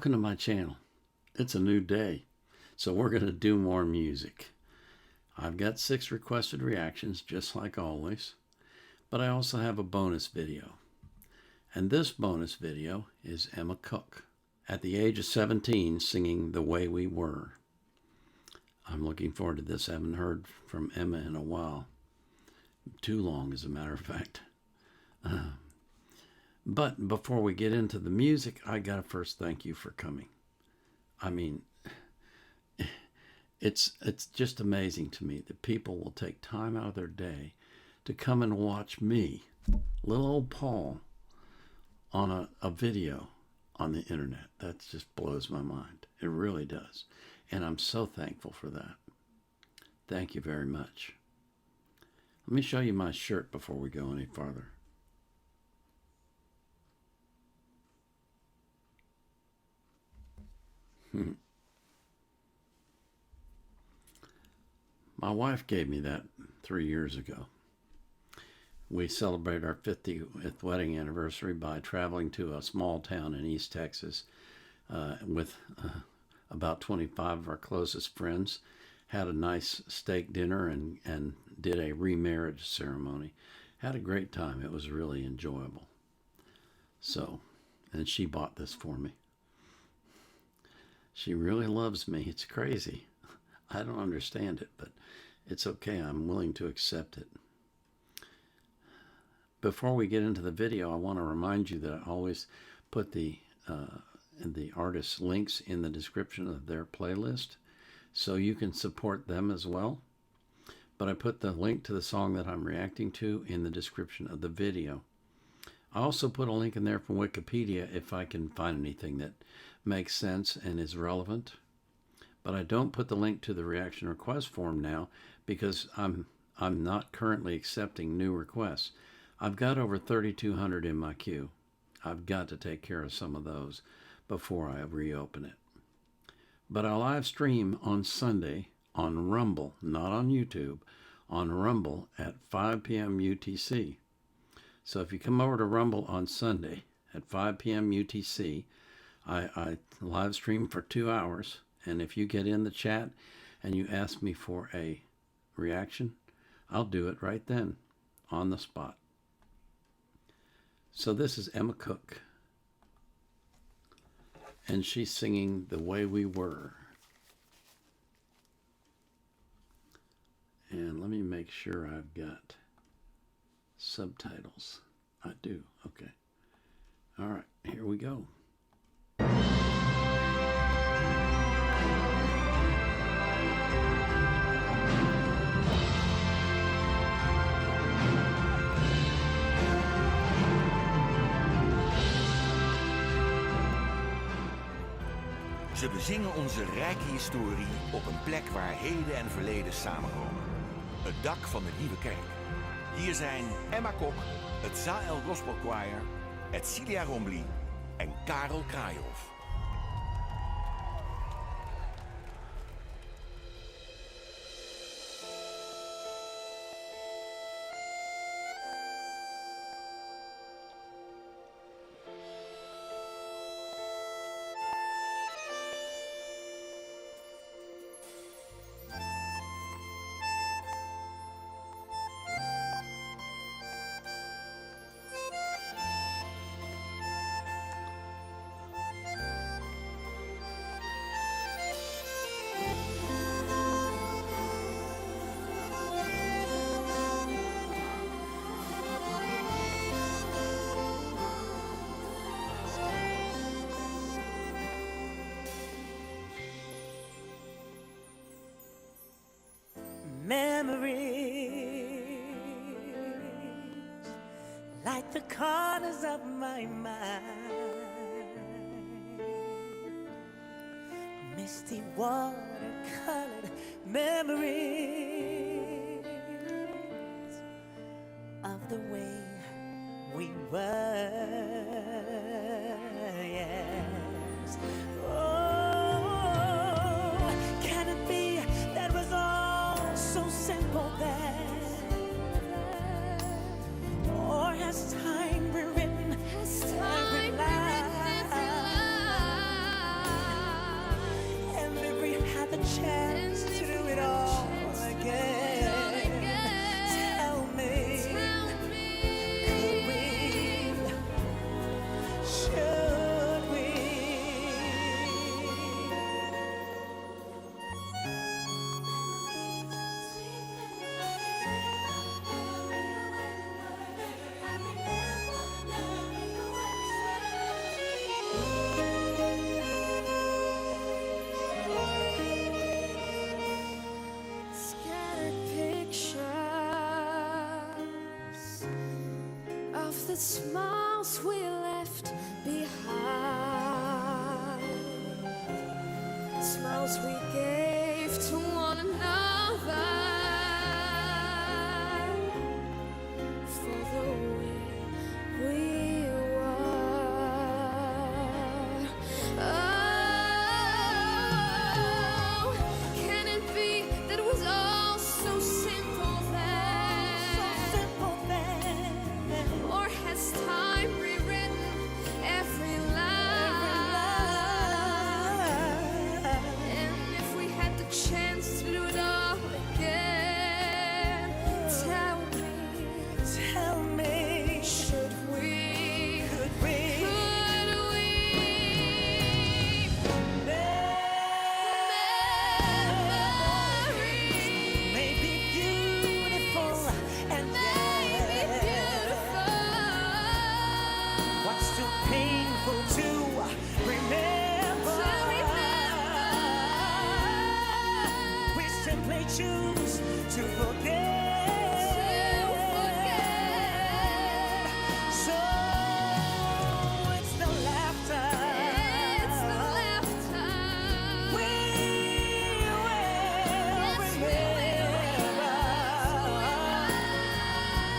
Welcome to my channel. It's a new day, so we're going to do more music. I've got 6 requested reactions, just like always, but I also have a bonus video. And this bonus video is Emma Cook, at the age of 17, singing The Way We Were. I'm looking forward to this. I haven't heard from Emma in a while. Too long, as a matter of fact. But before we get into the music, I gotta first thank you for coming. I mean, it's just amazing to me that people will take time out of their day to come and watch me, little old Paul, on a video on the internet. That just blows my mind. It really does. And I'm so thankful for that. Thank you very much. Let me show you my shirt before we go any farther. My wife gave me that 3 years ago. We celebrated our 50th wedding anniversary by traveling to a small town in East Texas with about 25 of our closest friends. Had a nice steak dinner and did a remarriage ceremony. Had a great time. It was really enjoyable. So, and she bought this for me. She really loves me. It's crazy. I don't understand it, but it's okay. I'm willing to accept it. Before we get into the video, I want to remind you that I always put the artist's links in the description of their playlist, so you can support them as well. But I put the link to the song that I'm reacting to in the description of the video. I also put a link in there from Wikipedia if I can find anything that makes sense and is relevant. But I don't put the link to the reaction request form now because I'm not currently accepting new requests. I've got over 3,200 in my queue. I've got to take care of some of those before I reopen it. But I'll live stream on Sunday on Rumble, not on YouTube, on Rumble at 5 p.m. UTC. So if you come over to Rumble on Sunday at 5 p.m. UTC, I live stream for 2 hours. And if you get in the chat and you ask me for a reaction, I'll do it right then on the spot. So this is Emma Cook, and she's singing The Way We Were. And let me make sure I've got subtitles. I do. Okay. All right, here we go. Ze bezingen onze rijke historie op een plek waar heden en verleden samenkomen. Het dak van de Nieuwe Kerk. Hier zijn Emma Kok, het Zael Gospel Choir, Edcilia Rombly en Karel Kraaihoff. Memories like the corners of my mind, misty watercolored memories of the way we were. Yes. Oh, can it be that was all so simple then? Or has time rewritten every line? the smiles we left behind, smiles we gave to one another, for the way we were. Oh, can it be that it was all so simple then? So simple then. Or has time rewritten every line? And if we had the chance to do it all again, tell me, should we? Could we? Memories May be beautiful and may be yet beautiful. what's too painful to remember? We simply choose to forget. So it's the laughter. It's the laughter. We will Yes, we remember.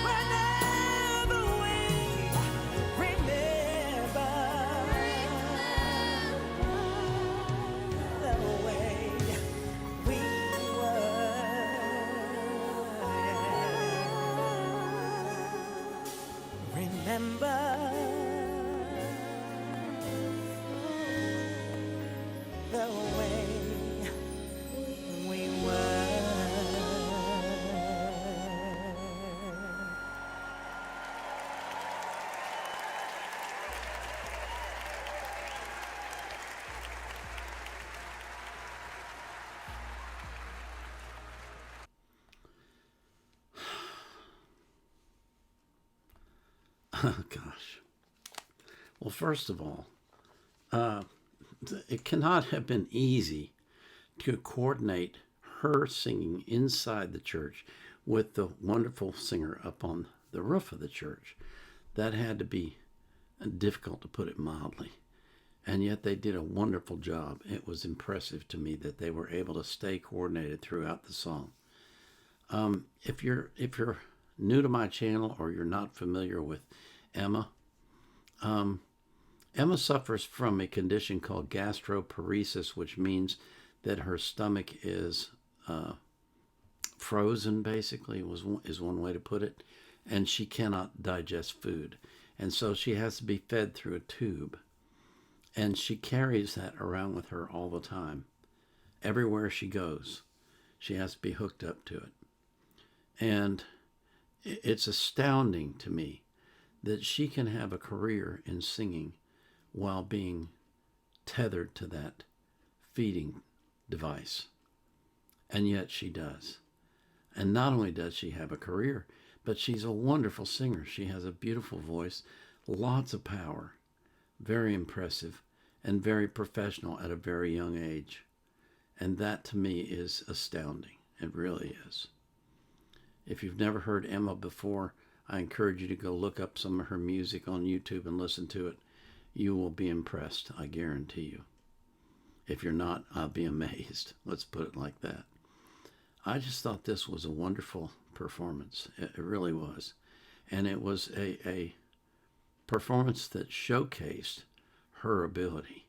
Whenever we remember the way we were. Remember the way we were. Oh, gosh. Well, first of all, it cannot have been easy to coordinate her singing inside the church with the wonderful singer up on the roof of the church. That had to be difficult, to put it mildly. And yet they did a wonderful job. It was impressive to me that they were able to stay coordinated throughout the song. If you're new to my channel or you're not familiar with Emma, Emma suffers from a condition called gastroparesis, which means that her stomach is frozen, basically, is one way to put it, and she cannot digest food. And so she has to be fed through a tube. And she carries that around with her all the time. Everywhere she goes, she has to be hooked up to it. And it's astounding to me that she can have a career in singing while being tethered to that feeding device. And yet she does. And not only does she have a career, but she's a wonderful singer. She has a beautiful voice, lots of power, very impressive, and very professional at a very young age. And that to me is astounding. It really is. If you've never heard Emma before, I encourage you to go look up some of her music on YouTube and listen to it. You will be impressed, I guarantee you. If you're not, I'll be amazed. Let's put it like that. I just thought this was a wonderful performance. It really was. And it was a performance that showcased her ability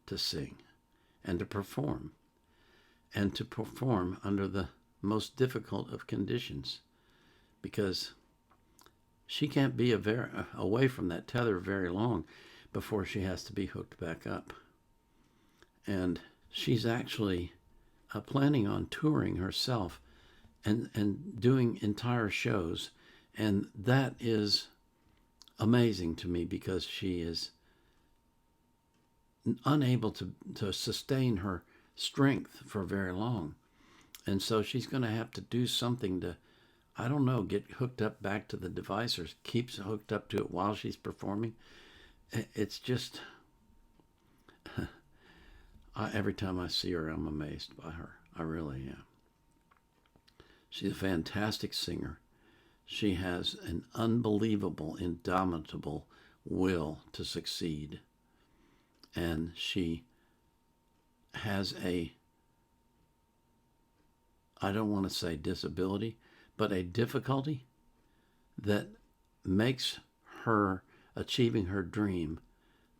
to sing and to perform under the most difficult of conditions, because she can't be away from that tether very long before she has to be hooked back up. And she's actually planning on touring herself and doing entire shows. And that is amazing to me, because she is unable to sustain her strength for very long. And so she's going to have to do something to, I don't know, get hooked up back to the device or keeps hooked up to it while she's performing. It's just, every time I see her, I'm amazed by her. I really am. She's a fantastic singer. She has an unbelievable, indomitable will to succeed. And she has a, I don't want to say disability, but a difficulty that makes her achieving her dream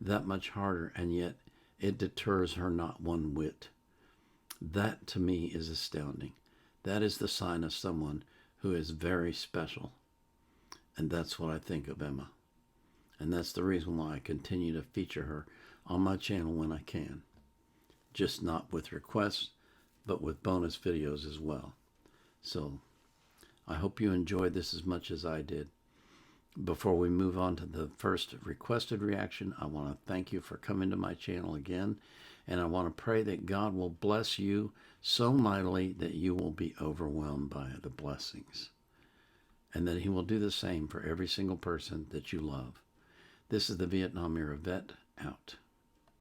that much harder, and yet it deters her not one whit. That to me is astounding. That is the sign of someone who is very special. And that's what I think of Emma. And that's the reason why I continue to feature her on my channel when I can. Just not with requests, but with bonus videos as well. So I hope you enjoyed this as much as I did. Before we move on to the first requested reaction, I want to thank you for coming to my channel again. And I want to pray that God will bless you so mightily that you will be overwhelmed by the blessings. And that He will do the same for every single person that you love. This is the Vietnam Era Vet, out.